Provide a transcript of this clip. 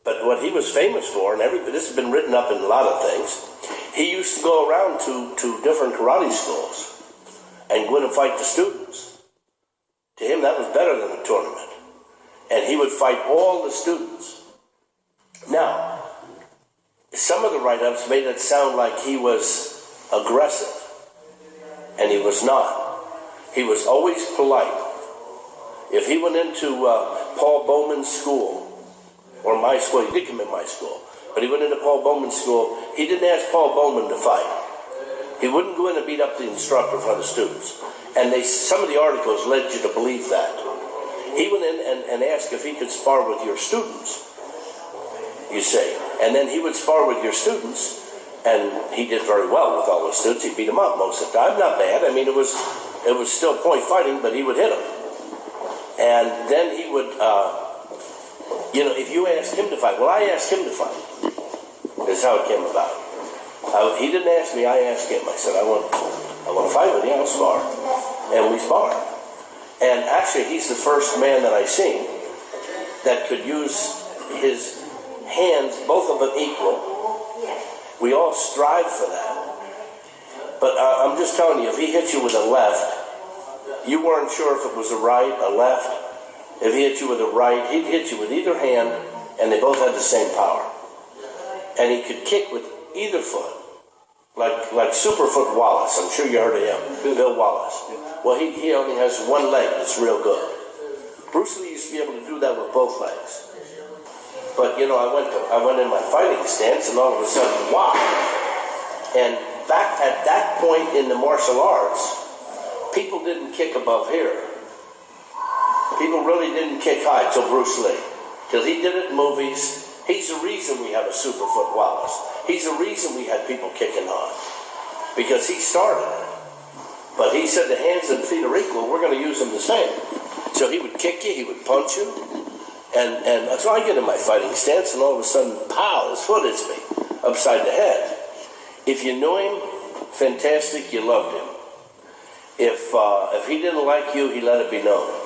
But what he was famous for, and this has been written up in a lot of things, he used to go around to different karate schools and go in and fight the students. To him, that was better than a tournament. And he would fight all the students. Now, some of the write-ups made it sound like he was aggressive, and he was not. He was always polite. If he went into Paul Bowman's school, or my school, he did come in my school, but he went into Paul Bowman's school, he didn't ask Paul Bowman to fight. He wouldn't go in and beat up the instructor in front of the students. And some of the articles led you to believe that. He went in and asked if he could spar with your students, you see. And then he would spar with your students, and he did very well with all the students. He beat them up most of the time. Not bad. I mean, it was still point fighting, but he would hit them. And then he would, if you asked him to fight, well, I asked him to fight. That's how it came about. He didn't ask me, I asked him. I said, I want to fight with you, I'll spar. And we sparred. And actually, he's the first man that I've seen that could use his hands, both of them equal. We all strive for that. But I'm just telling you, if he hit you with a left, you weren't sure if it was a right, a left. If he hit you with a right, he'd hit you with either hand, and they both had the same power. And he could kick with either foot, like Superfoot Wallace. I'm sure you heard of him, Bill Wallace. Well, he only has one leg that's real good. Bruce Lee used to be able to do that with both legs. But, I went in my fighting stance, and all of a sudden, wow. And back at that point in the martial arts, people didn't kick above here. People really didn't kick high till Bruce Lee. Till he did it in movies. He's the reason we have a Superfoot Wallace. He's the reason we had people kicking high. Because he started it. But he said the hands and feet are equal, we're going to use them the same. So he would kick you, he would punch you. And so I get in my fighting stance, and all of a sudden, pow, his foot hits me upside the head. If you knew him, fantastic, you loved him. If he didn't like you, he let it be known.